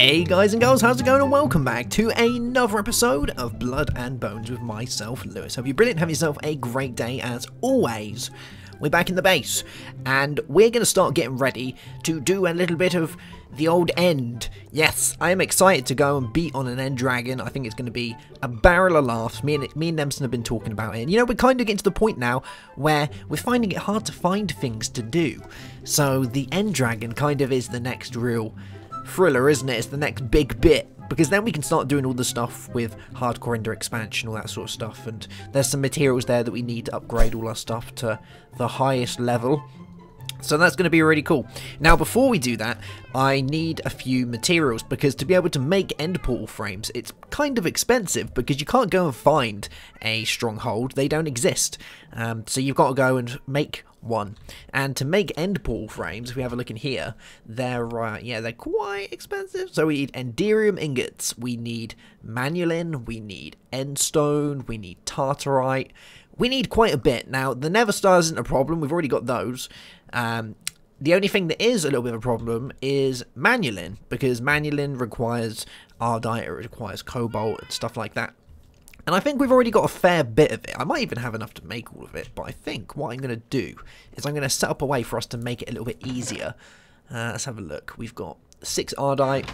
Hey guys and girls, how's it going, and welcome back to another episode of Blood and Bones with myself, Lewis. Hope you're brilliant, have yourself a great day as always. We're back in the base, and we're going to start getting ready to do a little bit of the old end. Yes, I am excited to go and beat on an end dragon. I think it's going to be a barrel of laughs. Me and Nemsun have been talking about it. And, you know, we're kind of getting to the point now where we're finding it hard to find things to do. So the end dragon kind of is the next real thriller, isn't it? It's the next big bit, because then we can start doing all the stuff with hardcore ender expansion, all that sort of stuff, and there's some materials there that we need to upgrade all our stuff to the highest level. So that's going to be really cool. Now, before we do that, I need a few materials, because to be able to make end portal frames, it's kind of expensive, because you can't go and find a stronghold. They don't exist. So you've got to go and make one. And to make end portal frames, if we have a look in here, they're quite expensive. So we need enderium ingots, we need manulin, we need endstone, we need tartarite. We need quite a bit. Now, the nether star isn't a problem, we've already got those. The only thing that is a little bit of a problem is manulin, because manulin requires ardite, it requires cobalt and stuff like that. And I think we've already got a fair bit of it. I might even have enough to make all of it, but I think what I'm going to do is I'm going to set up a way for us to make it a little bit easier. Let's have a look. We've got 6 ardite,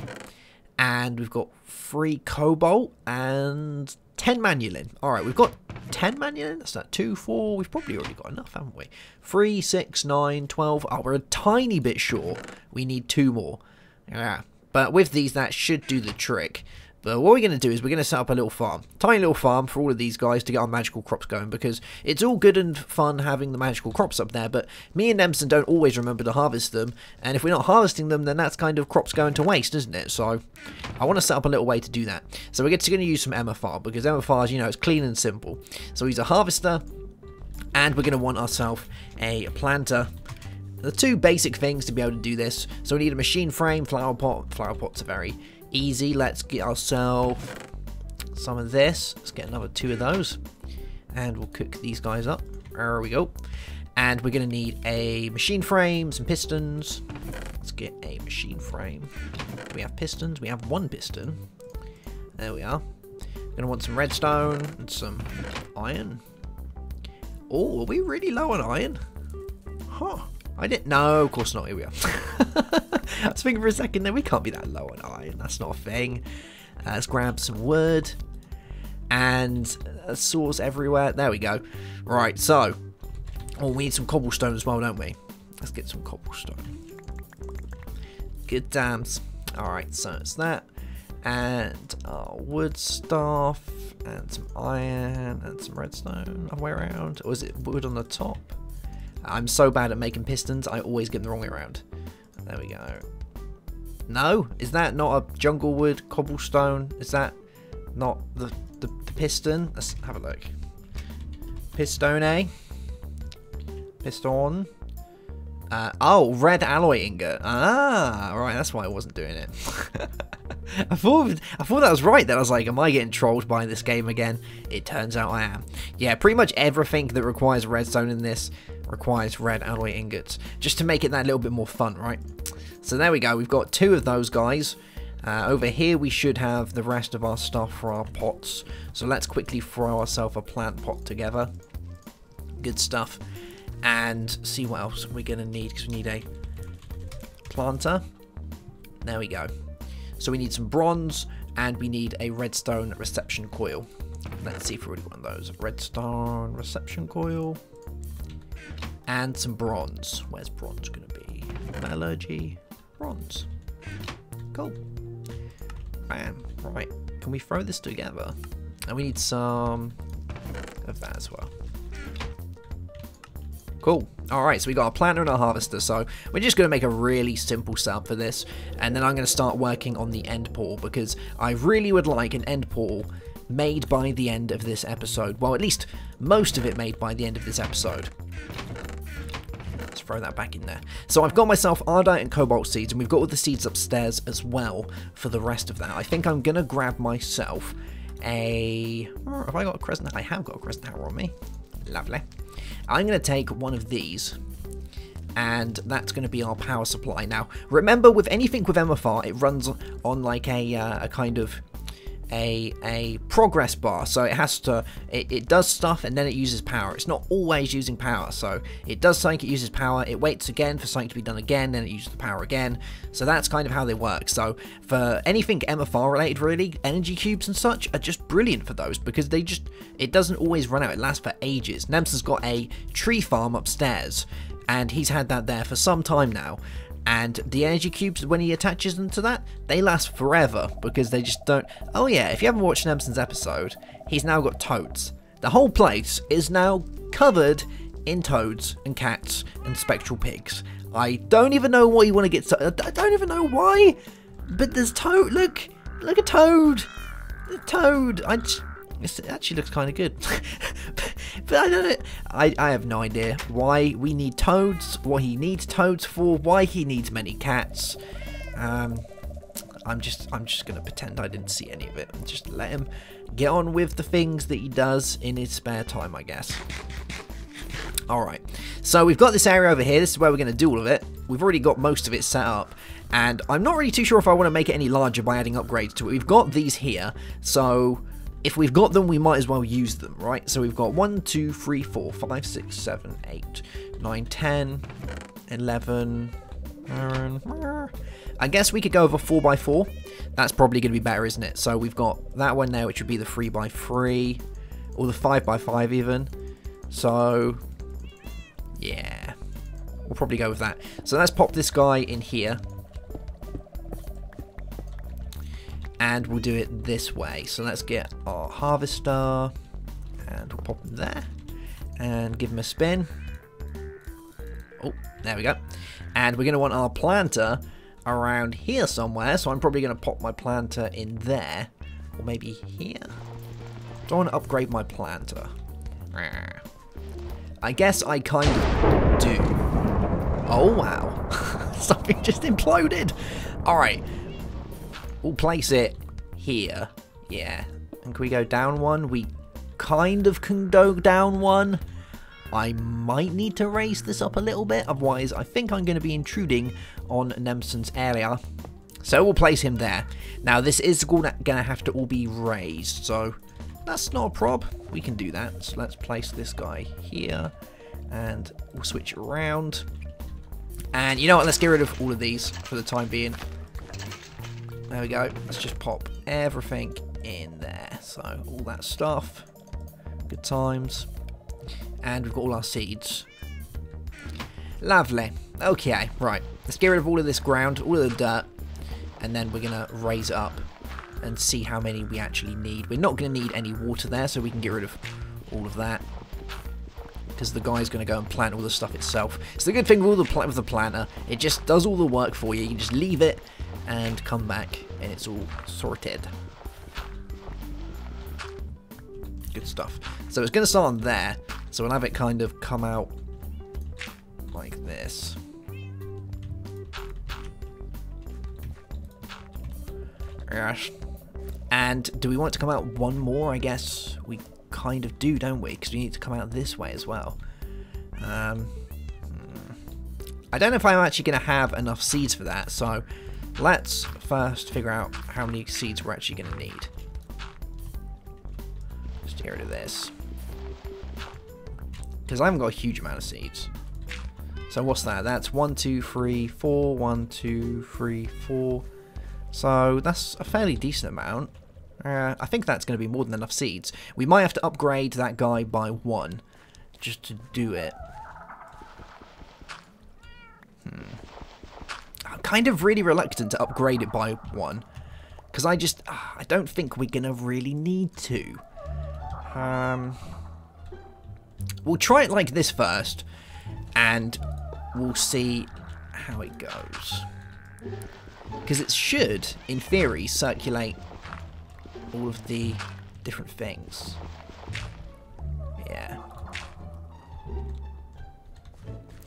and we've got 3 cobalt, and 10 manulin. Alright, we've got 10 manulin. That's not 2, 4. We've probably already got enough, haven't we? 3, 6, 9, 12. Oh, we're a tiny bit short. We need 2 more. Yeah. But with these, that should do the trick. But what we're going to do is we're going to set up a little farm. Tiny little farm for all of these guys to get our magical crops going, because it's all good and fun having the magical crops up there, but me and Nemsun don't always remember to harvest them, and if we're not harvesting them, then that's kind of crops going to waste, isn't it? So I want to set up a little way to do that. So we're going to use some MFR, because MFR, you know, it's clean and simple. So we use a harvester, and we're going to want ourselves a planter. The 2 basic things to be able to do this. So we need a machine frame, flower pot. Flower pots are very easy. Let's get ourselves some of this. Let's get another 2 of those, and we'll cook these guys up. There we go. And we're going to need a machine frame, some pistons. Let's get a machine frame. Do we have pistons? We have 1 piston. There we are. Going to want some redstone and some iron. Oh, are we really low on iron? Huh. I didn't know. Of course not. Here we are. I was thinking for a second there, we can't be that low on iron. That's not a thing. Let's grab some wood. And saws everywhere. There we go. Right, so. Oh, we need some cobblestone as well, don't we? Let's get some cobblestone. Good dams. Alright, so it's that. And our wood stuff. And some iron. And some redstone. Other way around. Or is it wood on the top? I'm so bad at making pistons, I always get them the wrong way around. There we go. No? Is that not a jungle wood cobblestone? Is that not the piston? Let's have a look. Pistone. Piston. Oh, red alloy ingot. Ah, right, that's why I wasn't doing it. I thought that was right. Then I was like, am I getting trolled by this game again? It turns out I am. Yeah, pretty much everything that requires redstone in this requires red alloy ingots, just to make it that little bit more fun, right? So there we go. We've got 2 of those guys. Over here we should have the rest of our stuff for our pots. So let's quickly throw ourselves a plant pot together. Good stuff. And see what else we're going to need, because we need a planter. There we go. So we need some bronze, and we need a redstone reception coil. Let's see if we're already one of those. Redstone reception coil. And some bronze. Where's bronze going to be? Metallurgy. Bronze. Cool. Bam. Right. Can we throw this together? And we need some of that as well. Cool. Alright, so we got a planter and a harvester, so we're just going to make a really simple setup for this, and then I'm going to start working on the end portal, because I really would like an end portal made by the end of this episode. Well, at least most of it made by the end of this episode. Let's throw that back in there. So I've got myself ardite and cobalt seeds, and we've got all the seeds upstairs as well for the rest of that. I think I'm going to grab myself a... have I got a crescent? I have got a crescent arrow on me. Lovely. I'm going to take one of these and that's going to be our power supply. Now, remember, with anything with MFR, it runs on like a kind of a progress bar, so it has to it does stuff and then it uses power. It's not always using power, so it does something, it uses power, it waits again for something to be done again, then it uses the power again. So that's kind of how they work. So for anything MFR related, really, energy cubes and such are just brilliant for those, because it doesn't always run out, it lasts for ages. Nemsun's got a tree farm upstairs, and he's had that there for some time now. And the energy cubes, when he attaches them to that, they last forever, because they just don't... Oh yeah, if you haven't watched Nemsun's episode, he's now got toads. The whole place is now covered in toads and cats and spectral pigs. I don't even know what you want to get... I don't even know why, but there's Toad. Look at Toad. The Toad. It actually looks kind of good. But I don't know. I have no idea why we need toads, what he needs toads for, why he needs many cats. I'm just gonna pretend I didn't see any of it and just let him get on with the things that he does in his spare time, I guess. Alright, so we've got this area over here. This is where we're going to do all of it. We've already got most of it set up, and I'm not really too sure if I want to make it any larger by adding upgrades to it. We've got these here, so if we've got them, we might as well use them, right? So we've got 1, 2, 3, 4, 5, 6, 7, 8, 9, 10, 11. I guess we could go over 4x4. That's probably going to be better, isn't it? So we've got that one there, which would be the 3x3, or the 5x5 even. So yeah, we'll probably go with that. So let's pop this guy in here, and we'll do it this way. So let's get our harvester, and we'll pop him there, and give him a spin. Oh, there we go. And we're going to want our planter around here somewhere, so I'm probably going to pop my planter in there, or maybe here. Do I want to upgrade my planter? I guess I kind of do. Oh wow, something just imploded. Alright, we'll place it here. Yeah, and can we go down one? We kind of can go down one. I might need to raise this up a little bit, otherwise I think I'm going to be intruding on Nemsun's area. So we'll place him there. Now this is going to have to all be raised, so that's not a prob. We can do that. So let's place this guy here, and we'll switch it around. And you know what? Let's get rid of all of these for the time being. There we go. Let's just pop everything in there. So all that stuff. Good times. And we've got all our seeds. Lovely. Okay, right. Let's get rid of all of this ground, all of the dirt, and then we're going to raise it up and see how many we actually need. We're not going to need any water there, so we can get rid of all of that, because the guy's going to go and plant all the stuff itself. It's the good thing with the planter, it just does all the work for you. You can just leave it and come back, and it's all sorted. Good stuff. So it's going to start on there, so we'll have it kind of come out like this. Yes. And do we want it to come out one more? I guess we kind of do, don't we? Because we need to come out this way as well. I don't know if I'm actually going to have enough seeds for that, so let's first figure out how many seeds we're actually going to need. Just get rid of this, because I haven't got a huge amount of seeds. So what's that? That's 1, 2, 3, 4, 1, 2, 3, 4. So that's a fairly decent amount. I think that's going to be more than enough seeds. We might have to upgrade that guy by 1 just to do it. I'm kind of really reluctant to upgrade it by 1, because I don't think we're going to really need to. We'll try it like this first, and we'll see how it goes. Because it should, in theory, circulate all of the different things. Yeah.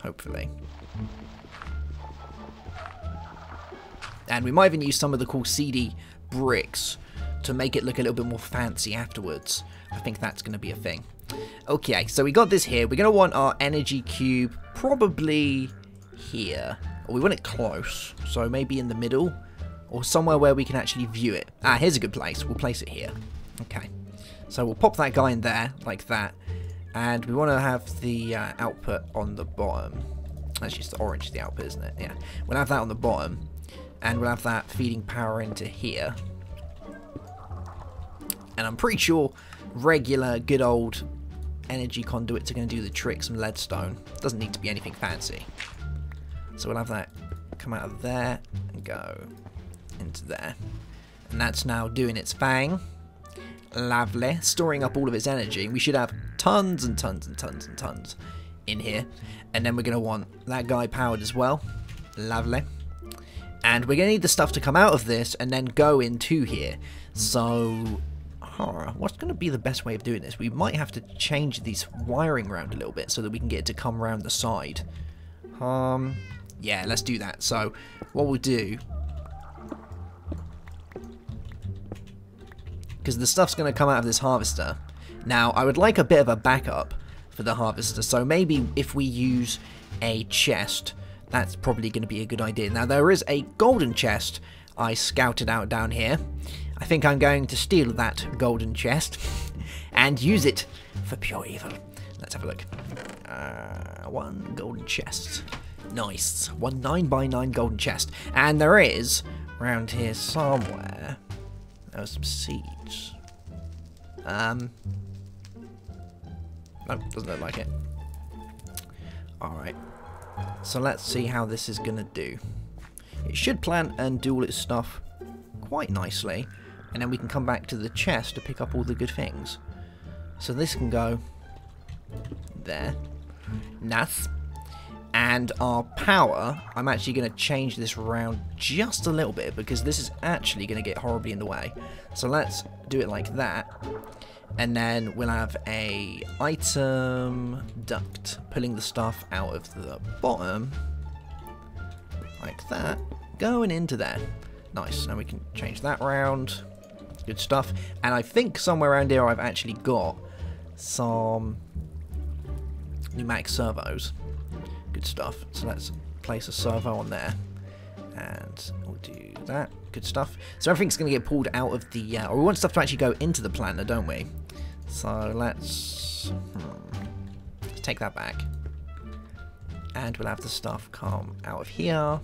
Hopefully. And we might even use some of the cool seedy bricks to make it look a little bit more fancy afterwards. I think that's going to be a thing. Okay, so we got this here. We're going to want our energy cube probably here. Or we want it close, so maybe in the middle, or somewhere where we can actually view it. Ah, here's a good place. We'll place it here. Okay. So we'll pop that guy in there, like that. And we want to have the output on the bottom. Actually, it's the orange, the output, isn't it? Yeah. We'll have that on the bottom. And we'll have that feeding power into here. And I'm pretty sure regular, good old energy conduits are going to do the trick. Some leadstone. Doesn't need to be anything fancy. So we'll have that come out of there and go into there. And that's now doing its thing. Lovely. Storing up all of its energy. We should have tons and tons and tons and tons in here. And then we're going to want that guy powered as well. Lovely. And we're going to need the stuff to come out of this and then go into here. So, what's going to be the best way of doing this? We might have to change these wiring around a little bit so that we can get it to come around the side. Yeah, let's do that. So, what we'll do, because the stuff's going to come out of this harvester. Now, I would like a bit of a backup for the harvester, so maybe if we use a chest, that's probably going to be a good idea. Now, there is a golden chest I scouted out down here. I think I'm going to steal that golden chest and use it for pure evil. Let's have a look. One golden chest. Nice. One 9x9 golden chest. And there is, around here somewhere, there are some seeds. No, doesn't look like it. Alright. So let's see how this is going to do. It should plant and do all its stuff quite nicely. And then we can come back to the chest to pick up all the good things. So this can go there. Nice. And our power, I'm actually going to change this around just a little bit because this is actually going to get horribly in the way. So let's do it like that. And then we'll have a item duct pulling the stuff out of the bottom. Like that. Going into there. Nice. Now we can change that around. Good stuff. And I think somewhere around here I've actually got some pneumatic servos. Good stuff. So let's place a servo on there. And we'll do that. Good stuff. So everything's going to get pulled out of the... we want stuff to actually go into the planter, don't we? So let's take that back. And we'll have the stuff come out of here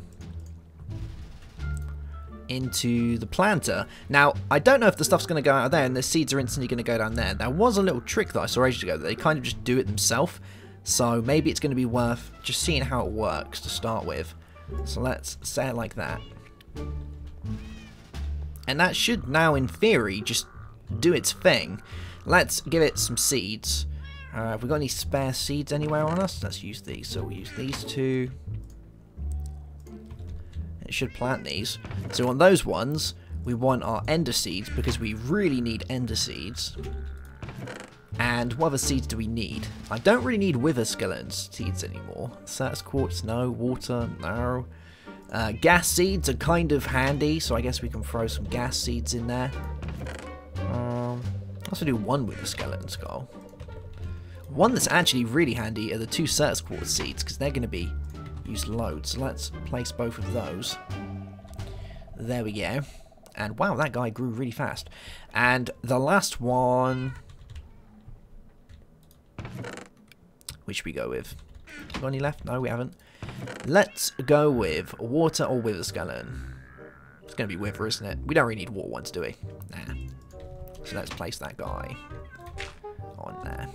into the planter. Now, I don't know if the stuff's going to go out of there and the seeds are instantly going to go down there. There was a little trick that I saw ages ago that they kind of just do it themselves. So maybe it's going to be worth just seeing how it works to start with. So let's say it like that. And that should now, in theory, just do its thing. Let's give it some seeds. Have we got any spare seeds anywhere on us? Let's use these. So we'll use these two. It should plant these. So on those ones, we want our ender seeds because we really need ender seeds. And what other seeds do we need? I don't really need wither skeleton seeds anymore. Certus quartz, no. Water, no. Gas seeds are kind of handy, so I guess we can throw some gas seeds in there. Also do one wither skeleton skull. One that's actually really handy are the two Certus quartz seeds, because they're going to be used loads. So let's place both of those. There we go. And wow, that guy grew really fast. And the last one... which should we go with? Got any left? No, we haven't. Let's go with water or wither skeleton. It's going to be wither, isn't it? We don't really need water ones, do we? Nah. So let's place that guy on there.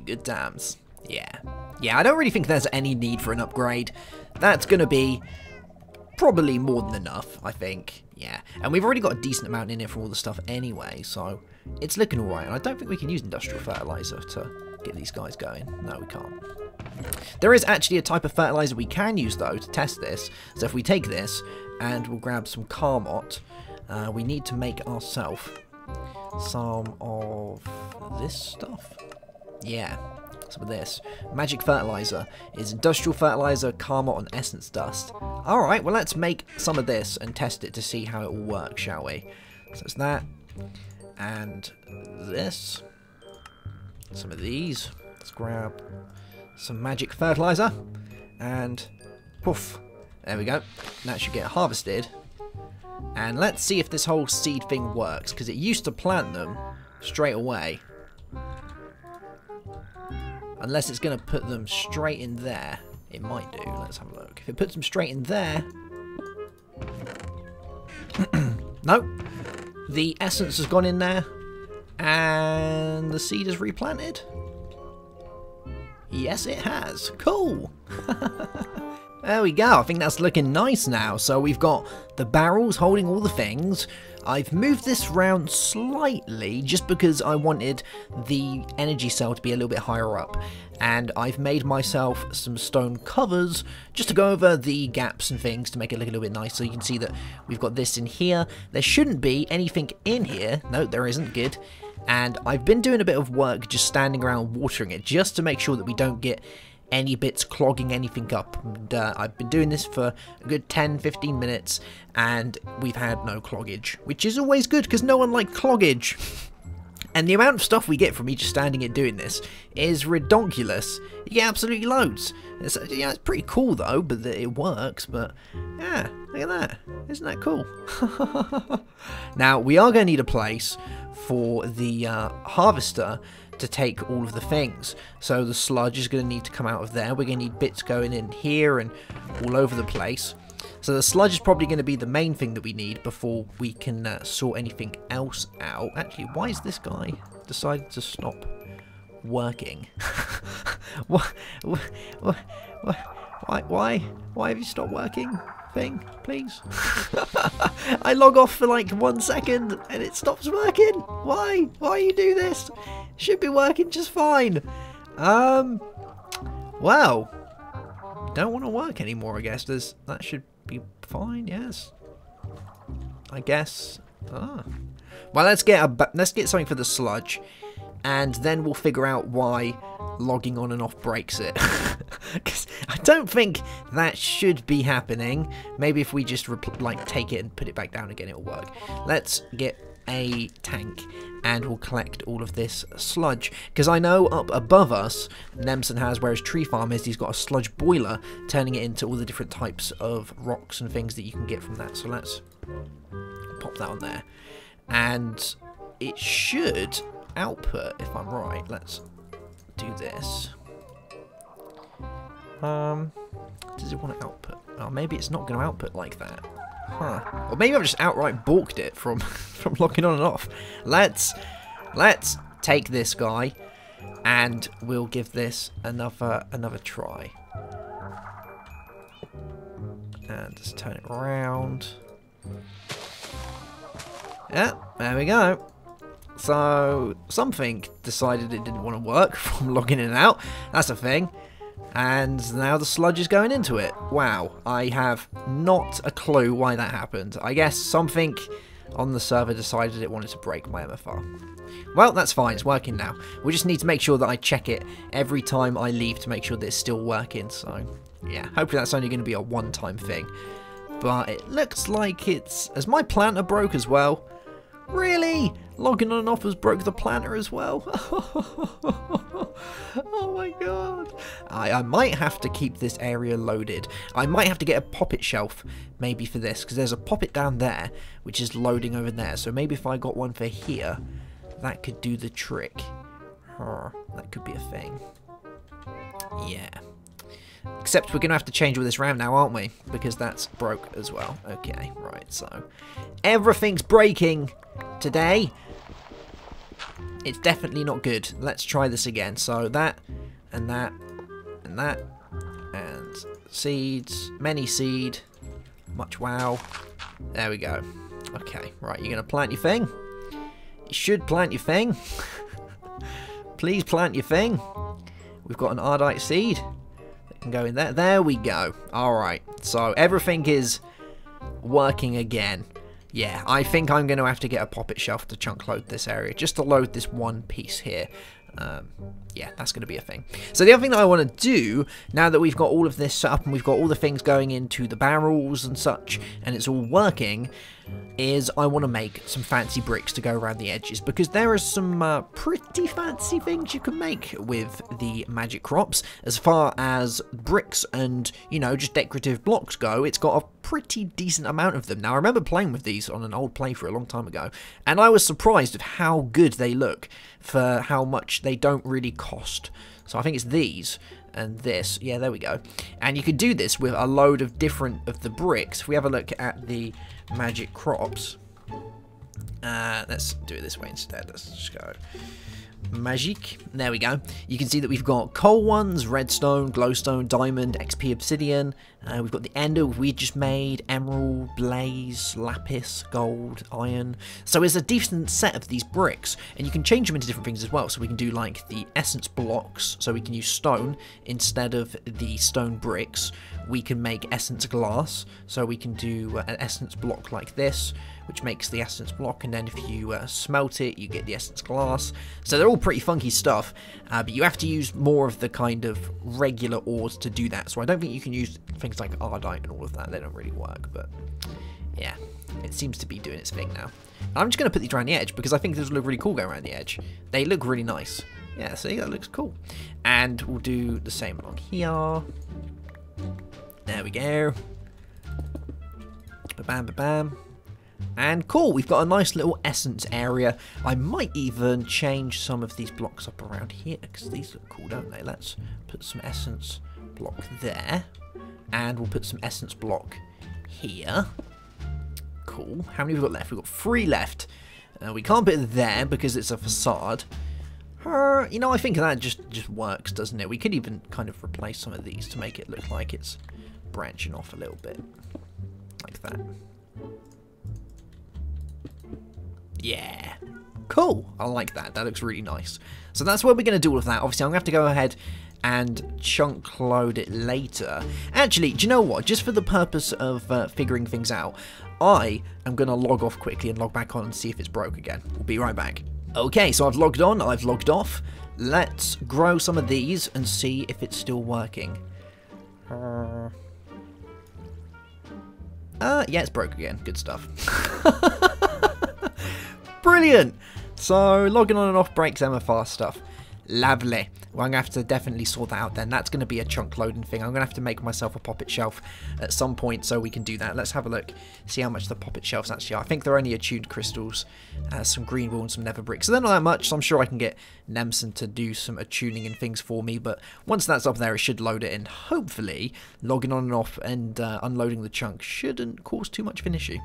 Good times. Yeah. Yeah, I don't really think there's any need for an upgrade. That's going to be probably more than enough, I think. Yeah. And we've already got a decent amount in here for all the stuff anyway, so it's looking alright. And I don't think we can use industrial fertilizer to get these guys going. No, we can't. There is actually a type of fertilizer we can use, though, to test this. So if we take this and we'll grab some Carmot, we need to make ourselves some of this stuff. Yeah, some of this. Magic fertilizer is industrial fertilizer, Carmot, and essence dust. Alright, well, let's make some of this and test it to see how it will work, shall we? So it's that. And this. Some of these. Let's grab some magic fertilizer, and poof, there we go. That should get harvested. And let's see if this whole seed thing works, because it used to plant them straight away. Unless it's going to put them straight in there. It might do. Let's have a look. If it puts them straight in there... Nope. The essence has gone in there. And the seed is replanted. Yes, it has. Cool. There we go. I think that's looking nice now. So we've got the barrels holding all the things. I've moved this round slightly just because I wanted the energy cell to be a little bit higher up. And I've made myself some stone covers just to go over the gaps and things to make it look a little bit nicer. You can see that we've got this in here. There shouldn't be anything in here. No, there isn't. Good. And I've been doing a bit of work just standing around watering it just to make sure that we don't get any bits clogging anything up. And, I've been doing this for a good 10-15 minutes and we've had no cloggage, which is always good because no one likes cloggage. And the amount of stuff we get from me just standing and doing this is ridiculous. You get absolutely loads. It's, it's pretty cool though, but it works. But yeah, look at that. Isn't that cool? Now, we are going to need a place for the harvester to take all of the things. So the sludge is going to need to come out of there. We're going to need bits going in here and all over the place. So the sludge is probably going to be the main thing that we need before we can sort anything else out. Actually, why is this guy decided to stop working? Why have you stopped working? Thing, please. I log off for like 1 second and it stops working. Why you do this? Should be working just fine. Well, don't want to work anymore. I guess that should be fine. Yes, I guess. Well, let's get something for the sludge, and then we'll figure out why logging on and off breaks it. Because I don't think that should be happening. Maybe if we just take it and put it back down again, it'll work. Let's get a tank and we'll collect all of this sludge, because I know up above us Nemsun has, where his tree farm is, he's got a sludge boiler turning it into all the different types of rocks and things that you can get from that. So let's pop that on there, and it should output, if I'm right. Let's do this. Does it want to output? Oh, maybe it's not going to output like that. Huh. Or maybe I've just outright balked it from logging on and off. Let's take this guy and we'll give this another try. And just turn it around. Yeah, there we go. So something decided it didn't want to work from logging in and out. That's a thing. And now the sludge is going into it. Wow, I have not a clue why that happened. I guess something on the server decided it wanted to break my MFR. Well, that's fine, it's working now. We just need to make sure that I check it every time I leave to make sure that it's still working. So, yeah, hopefully that's only going to be a one-time thing. But it looks like it's... Has my planter broke as well? Really? Logging on and off has broke the planter as well? Oh my god. I might have to keep this area loaded. I might have to get a poppet shelf maybe for this, because there's a poppet down there which is loading over there. So maybe if I got one for here, that could do the trick. That could be a thing. Yeah. Except we're going to have to change all this RAM now, aren't we? Because that's broke as well. Okay, right, so everything's breaking today. It's definitely not good. Let's try this again. So that, and that, and that, and seeds, many seed, much wow. There we go. Okay, right, you're going to plant your thing. You should plant your thing. Please plant your thing. We've got an ardite seed. Can go in there. There we go. Alright, so everything is working again. Yeah, I think I'm going to have to get a poppet shelf to chunk load this area, just to load this one piece here. Yeah, that's going to be a thing. So the other thing that I want to do, now that we've got all of this set up and we've got all the things going into the barrels and such, and it's all working, is I want to make some fancy bricks to go around the edges, because there are some pretty fancy things you can make with the magic crops. As far as bricks and, you know, just decorative blocks go, it's got a pretty decent amount of them. Now, I remember playing with these on an old playthrough a long time ago, and I was surprised at how good they look for how much they don't really cost. So I think it's these and this. Yeah, there we go. And you could do this with a load of different of the bricks. If we have a look at the magic crops, let's do it this way instead. Let's just go magic. There we go. You can see that we've got coal ones, redstone, glowstone, diamond, XP obsidian. We've got the ender we just made, emerald, blaze, lapis, gold, iron. So it's a decent set of these bricks, and you can change them into different things as well. So we can do like the essence blocks, so we can use stone instead of the stone bricks. We can make essence glass, so we can do an essence block like this, which makes the essence block, and then if you smelt it, you get the essence glass. So they're all pretty funky stuff, but you have to use more of the kind of regular ores to do that. So I don't think you can use things like ardite and all of that. They don't really work, but yeah, it seems to be doing its thing now. And I'm just going to put these around the edge because I think these look really cool going around the edge. They look really nice. Yeah, see, that looks cool. And we'll do the same along here. There we go. Ba-bam, ba-bam. And cool, we've got a nice little essence area. I might even change some of these blocks up around here, because these look cool, don't they? Let's put some essence block there. And we'll put some essence block here. Cool. How many have we got left? We've got 3 left. We can't put it there because it's a facade. You know, I think that just works, doesn't it? We could even kind of replace some of these to make it look like it's branching off a little bit. Like that. Yeah. Cool. I like that. That looks really nice. So that's what we're going to do with that. Obviously, I'm going to have to go ahead and chunk load it later. Actually, do you know what? Just for the purpose of figuring things out, I am going to log off quickly and log back on and see if it's broke again. We'll be right back. Okay, so I've logged on, I've logged off. Let's grow some of these and see if it's still working. Yeah, it's broke again. Good stuff. Brilliant! So, logging on and off breaks MFR stuff. Lovely. Well, I'm going to have to definitely sort that out then. That's going to be a chunk loading thing. I'm going to have to make myself a poppet shelf at some point so we can do that. Let's have a look, see how much the poppet shelves actually are. I think they're only attuned crystals, some green wool and some nether bricks. So they're not that much, so I'm sure I can get Nemsun to do some attuning and things for me. But once that's up there, it should load it in. Hopefully, logging on and off and unloading the chunk shouldn't cause too much of an issue.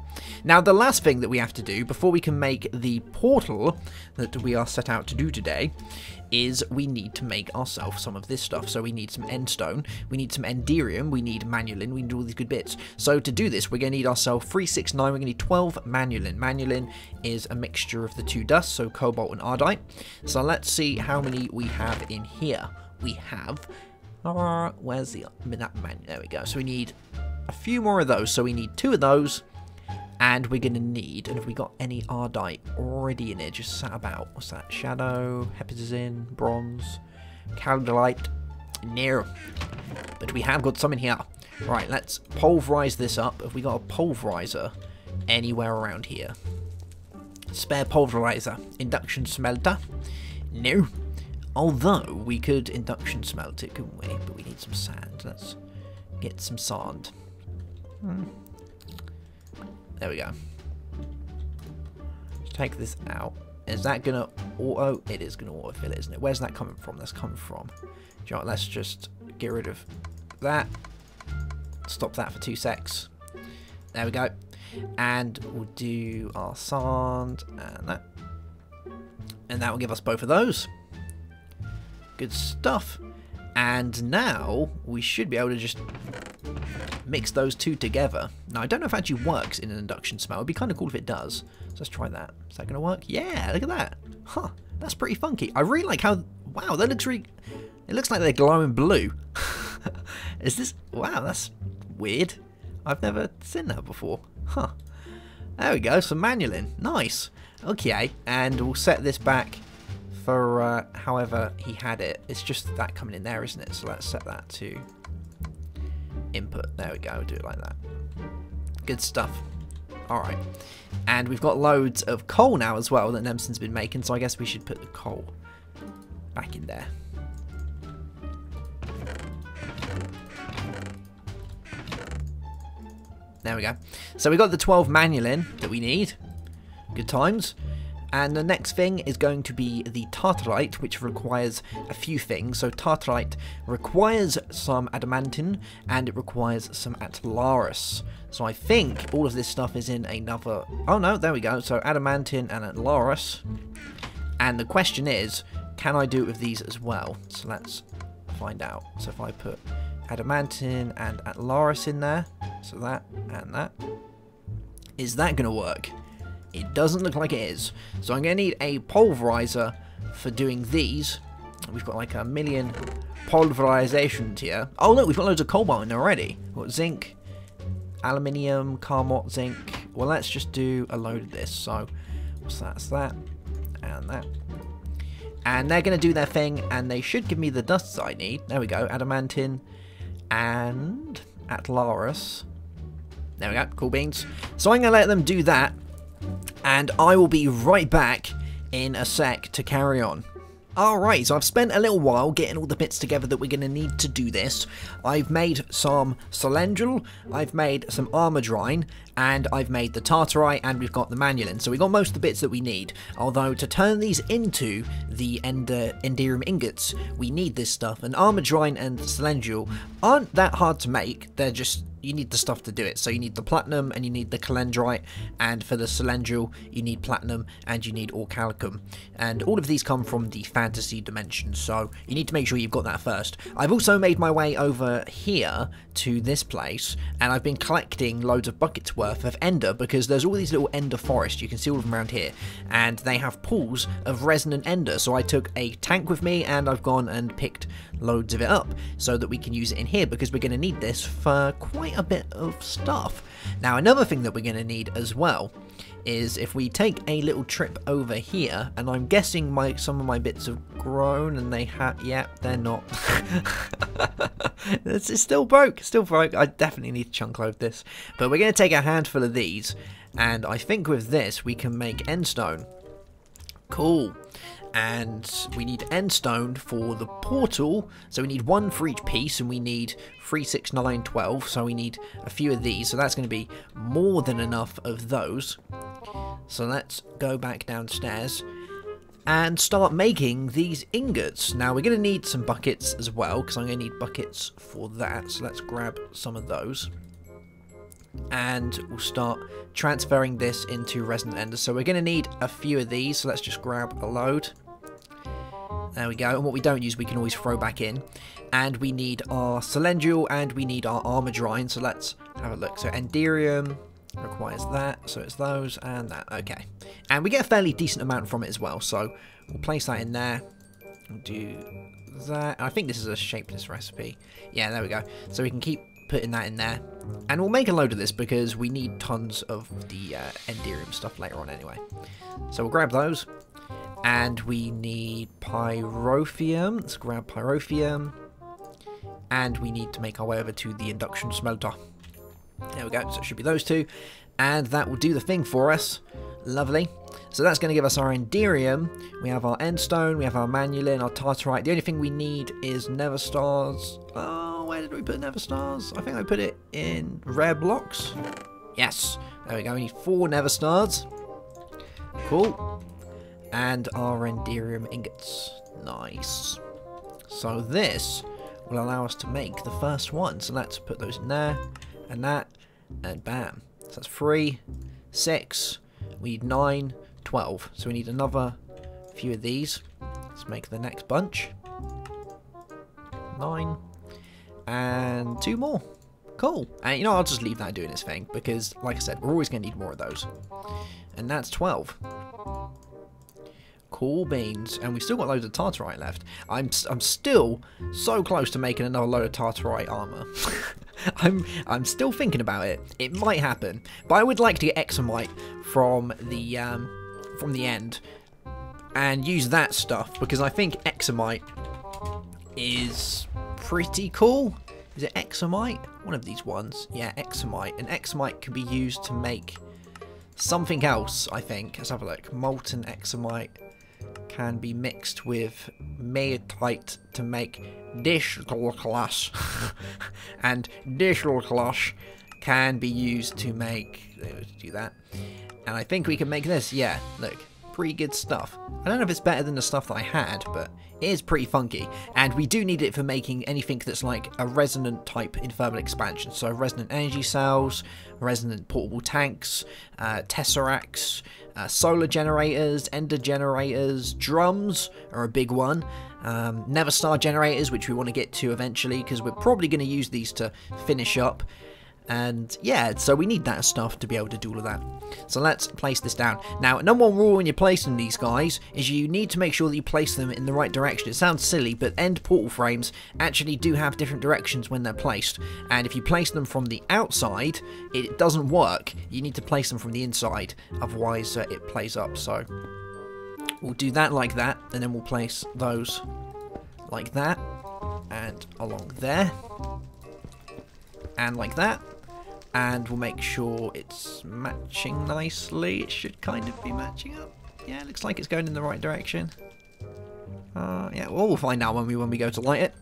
Now, the last thing that we have to do before we can make the portal that we are set out to do today is we need to make ourselves some of this stuff. So we need some endstone, we need some enderium, we need manulin, we need all these good bits. So to do this, we're going to need ourselves 3, 6, 9, we're going to need 12 manulin. Manulin is a mixture of the 2 dusts, so cobalt and ardite. So let's see how many we have in here. We have, where's the, there we go. So we need a few more of those, so we need 2 of those. And we're going to need, and have we got any ardite already in here, just sat about? What's that? Shadow, heptazine, bronze, caldolite, no. But we have got some in here. Right, let's pulverize this up. Have we got a pulverizer anywhere around here? Spare pulverizer. Induction smelter? No. Although, we could induction smelt it, couldn't we? But we need some sand. Let's get some sand. There we go. Let's take this out. Is that going to auto? It is going to autofill it, isn't it? Where's that coming from? That's coming from. Do you know what? Let's just get rid of that. Stop that for 2 secs. There we go. And we'll do our sand and that. And that will give us both of those. Good stuff. And now we should be able to just mix those 2 together. Now, I don't know if it actually works in an induction smell. It'd be kind of cool if it does. So let's try that. Is that going to work? Yeah, look at that. Huh, that's pretty funky. I really like how, wow, that looks really, it looks like they're glowing blue. Is this, wow, that's weird. I've never seen that before. Huh. There we go, some manulin. Nice. Okay, and we'll set this back for however he had it. It's just that coming in there, isn't it? So let's set that to input. There we go, do it like that. Good stuff. Alright. And we've got loads of coal now as well that Nemsun's been making, so I guess we should put the coal back in there. There we go. So we got the 12 manulin that we need. Good times. And the next thing is going to be the tartarite, which requires a few things. So tartarite requires some adamantine, and it requires some atlaris. So I think all of this stuff is in another... Oh no, there we go. So adamantine and atlaris. And the question is, can I do it with these as well? So let's find out. So if I put adamantine and atlaris in there, so that and that, is that going to work? It doesn't look like it is. So I'm going to need a pulverizer for doing these. We've got like 1 million pulverizations here. Oh look, we've got loads of cobalt in there already. We've got zinc, aluminium, carmot, zinc. Well, let's just do a load of this. So what's that? It's that and that. And they're going to do their thing, and they should give me the dusts I need. There we go, adamantine and atlaris. There we go, cool beans. So I'm going to let them do that, and I will be right back in a sec to carry on. Alright, so I've spent a little while getting all the bits together that we're going to need to do this. I've made some cylindril, I've made some armadrine, and I've made the tartarite, and we've got the manulin. So we've got most of the bits that we need. Although, to turn these into the enderium ingots, we need this stuff. And armadrine and cylindril aren't that hard to make, they're just... you need the stuff to do it. So you need the platinum and you need the calendrite, and for the cylindril you need platinum and you need orcalicum, and all of these come from the fantasy dimension, so you need to make sure you've got that first. I've also made my way over here to this place, and I've been collecting loads of buckets worth of ender, because there's all these little ender forests, you can see all of them around here, and they have pools of resonant ender. So I took a tank with me and I've gone and picked loads of it up so that we can use it in here, because we're going to need this for quite a bit of stuff. Now, another thing that we're going to need as well is if we take a little trip over here, and I'm guessing some of my bits have grown, and they have, yeah, they're not. It's still broke, I definitely need to chunk load this, but we're going to take a handful of these, and I think with this we can make endstone. Cool. And we need endstone for the portal, so we need 1 for each piece, and we need 3, 6, 9, 12, so we need a few of these, so that's going to be more than enough of those. So let's go back downstairs and start making these ingots. Now we're going to need some buckets as well, because I'm going to need buckets for that, so let's grab some of those. And we'll start transferring this into resonant ender. So we're going to need a few of these, so let's just grab a load. There we go, and what we don't use we can always throw back in. And we need our cylindril and we need our armadrine, so let's have a look. So enderium requires that, so it's those and that, okay. And we get a fairly decent amount from it as well, so we'll place that in there. We'll do that. I think this is a shapeless recipe. Yeah, there we go. So we can keep putting that in there. And we'll make a load of this because we need tons of the enderium stuff later on anyway. So we'll grab those. And we need pyrophium. Let's grab pyrophium. And we need to make our way over to the induction smelter. There we go. So it should be those two. And that will do the thing for us. Lovely. So that's going to give us our enderium. We have our endstone. We have our manulin, our tartarite. The only thing we need is nether stars. Oh, where did we put nether stars? I think I put it in rare blocks. Yes. There we go. We need 4 nether stars. Cool. And our enderium ingots. Nice. So this will allow us to make the first one. So let's put those in there, and that, and bam. So that's 3, 6, we need 9, 12. So we need another few of these. Let's make the next bunch. 9, and 2 more. Cool. And you know, I'll just leave that doing its thing, because like I said, we're always going to need more of those. And that's 12. Cool beans, and we've still got loads of tartarite left. I'm still so close to making another load of tartarite armor. I'm still thinking about it. It might happen, but I would like to get examite from the end. and use that stuff, because I think Exomite is pretty cool. Is it Exomite? One of these ones. Yeah, Exomite. And Exomite can be used to make something else, I think. Let's have a look. Molten Exomite can be mixed with Meatite to make Dishlklash. And Dishlklash can be used to make... Let's do that. And I think we can make this. Yeah, look. Pretty good stuff. I don't know if it's better than the stuff that I had, but it is pretty funky. And we do need it for making anything that's like a resonant type in thermal expansion. So resonant energy cells, resonant portable tanks, tesseracts, solar generators, ender generators, drums are a big one. Never star generators, which we want to get to eventually, because we're probably going to use these to finish up. And yeah, so we need that stuff to be able to do all of that. So let's place this down. Now, number one rule when you're placing these guys is you need to make sure that you place them in the right direction. It sounds silly, but end portal frames actually do have different directions when they're placed. And if you place them from the outside, it doesn't work. You need to place them from the inside, otherwise it plays up. So we'll do that like that, and then we'll place those like that, and along there, and like that. And we'll make sure it's matching nicely. It should kind of be matching up. Yeah, it looks like it's going in the right direction. Yeah, well, we'll find out when we go to light it.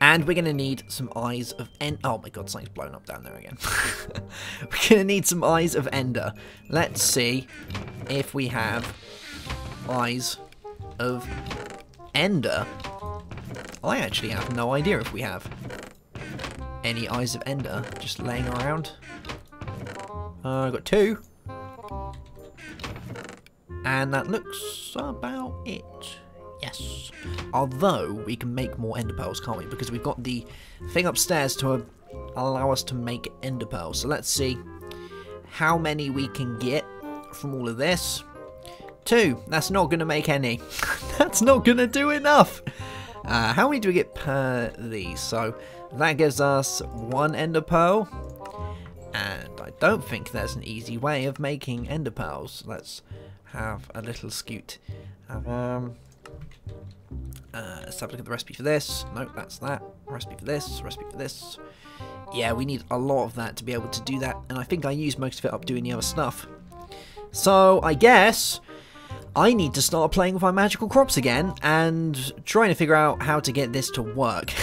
And we're going to need some eyes of Ender. Oh my god, something's blown up down there again. We're going to need some eyes of Ender. Let's see if we have eyes of Ender. I actually have no idea if we have any eyes of Ender just laying around. I've got 2. And that looks about it. Yes. Although, we can make more Ender pearls, can't we? Because we've got the thing upstairs to allow us to make Ender pearls. So let's see how many we can get from all of this. 2. That's not going to make any. That's not going to do enough. How many do we get per these? So that gives us 1 Ender pearl. And I don't think there's an easy way of making Ender pearls. Let's have a little scoot. Let's have a look at the recipe for this. Nope, that's that. Recipe for this, recipe for this. Yeah, we need a lot of that to be able to do that. And I think I used most of it up doing the other stuff. So I guess I need to start playing with my magical crops again and trying to figure out how to get this to work.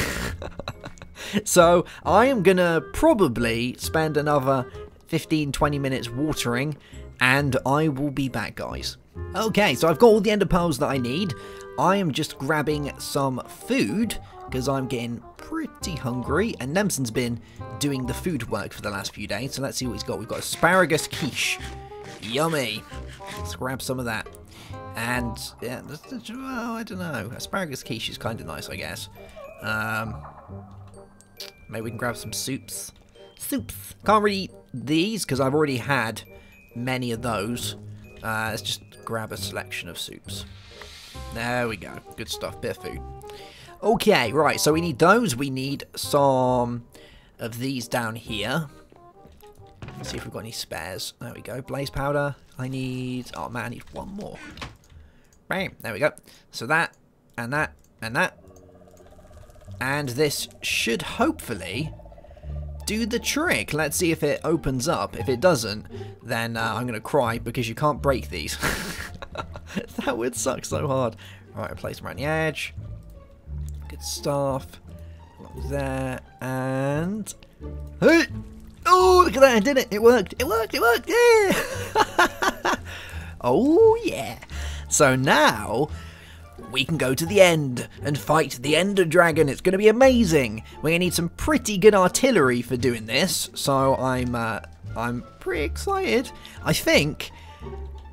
So I am going to probably spend another 15-20 minutes watering, and I will be back, guys. Okay, so I've got all the Ender pearls that I need. I am just grabbing some food because I'm getting pretty hungry, and Nemsun's been doing the food work for the last few days. So let's see what he's got. We've got asparagus quiche. Yummy. Let's grab some of that. And yeah, well, I don't know. Asparagus quiche is kind of nice, I guess. Maybe we can grab some soups. Soups. Can't really eat these because I've already had many of those. Let's just grab a selection of soups. There we go. Good stuff. Bit of food. Okay, right. So we need those. We need some of these down here. Let's see if we've got any spares. There we go. Blaze powder. I need... Oh, man, I need 1 more. Bam. There we go. So that, and that, and that. And this should hopefully do the trick. Let's see if it opens up. If it doesn't, then I'm going to cry because you can't break these. That would suck so hard. Right, place them around the edge. Good stuff. Along there. And... Hey! Oh, look at that. I did it. It worked. It worked. It worked. Yeah! Oh, yeah. So now we can go to the end and fight the Ender Dragon. It's going to be amazing. We're going to need some pretty good artillery for doing this, so I'm pretty excited. I think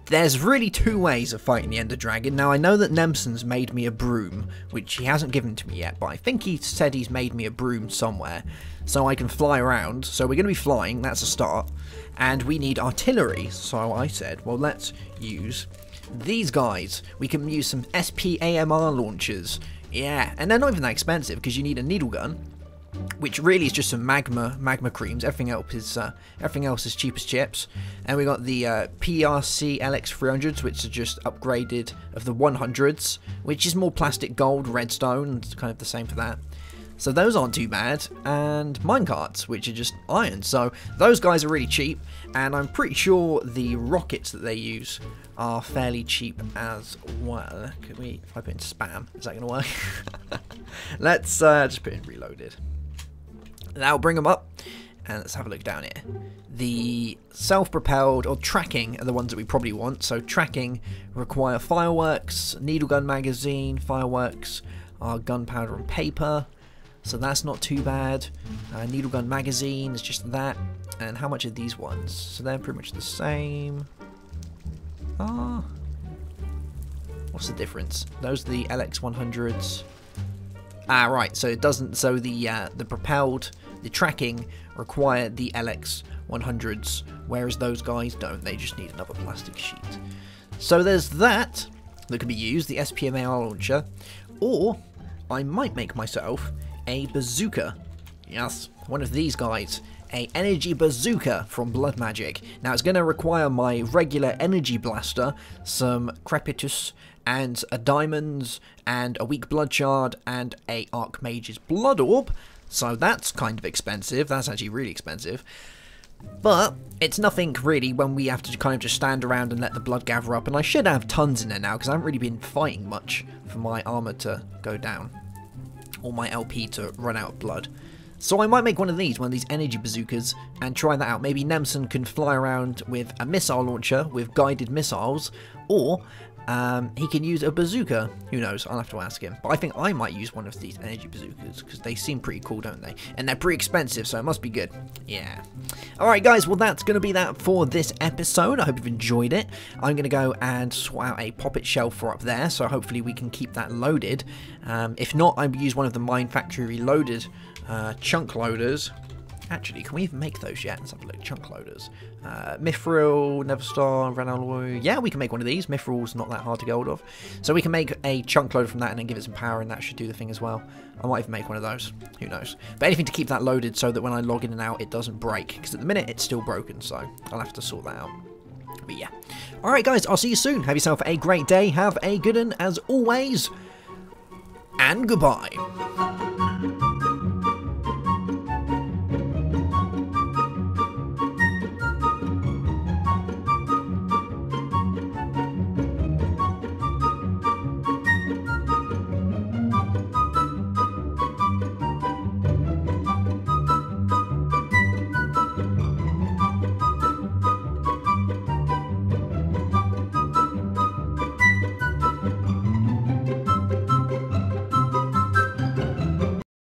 there's really 2 ways of fighting the Ender Dragon. Now, I know that Nemsun's made me a broom, which he hasn't given to me yet, but I think he said he's made me a broom somewhere, so I can fly around. So we're going to be flying, that's a start, and we need artillery. So I said, well, let's use these guys. We can use some SPAMR launchers. Yeah, and they're not even that expensive because you need a needle gun which really is just some magma creams. Everything else is cheap as chips. And we got the PRC LX300s, which are just upgraded of the 100s, which is more plastic gold, redstone, it's kind of the same for that. So those aren't too bad, and minecarts, which are just iron. So those guys are really cheap, and I'm pretty sure the rockets that they use are fairly cheap as well. Could we, if I put in spam, is that going to work? Let's just put in reloaded. That'll bring them up, and let's have a look down here. The self-propelled or tracking are the ones that we probably want. So tracking require fireworks, needle gun magazine, fireworks are gunpowder and paper. So that's not too bad. Needle gun magazine is just that. And how much are these ones? So they're pretty much the same. What's the difference? Those are the LX100s. Right. So it doesn't. So the propelled, the tracking require the LX100s, whereas those guys don't. They just need another plastic sheet. So there's that can be used, the SPMAR launcher, or I might make myself a bazooka. Yes, one of these guys. A energy bazooka from Blood Magic. Now it's going to require my regular energy blaster, some crepitus, and a diamonds, and a weak blood shard, and a Archmage's blood orb. So that's kind of expensive. That's actually really expensive. But it's nothing really when we have to kind of just stand around and let the blood gather up. And I should have tons in there now because I haven't really been fighting much for my armor to go down, or my LP to run out of blood. So I might make one of these energy bazookas, and try that out. Maybe Nemsun can fly around with a missile launcher with guided missiles, or he can use a bazooka. Who knows? I'll have to ask him. But I think I might use one of these energy bazookas because they seem pretty cool, don't they? And they're pretty expensive, so it must be good. Yeah. Alright guys, well that's going to be that for this episode. I hope you've enjoyed it. I'm going to go and sort out a poppet shell for up there, so hopefully we can keep that loaded. If not, I'll use one of the Mine Factory Reloaded chunk loaders. Actually, can we even make those yet? Let's have a look. Chunk loaders. Mithril, Neverstar, Ranalloy. Yeah, we can make one of these. Mithril's not that hard to get hold of. So we can make a chunk loader from that and then give it some power, and that should do the thing as well. I might even make one of those. Who knows? But anything to keep that loaded so that when I log in and out, it doesn't break. Because at the minute, it's still broken, so I'll have to sort that out. But yeah. Alright guys, I'll see you soon. Have yourself a great day. Have a good one as always. And goodbye.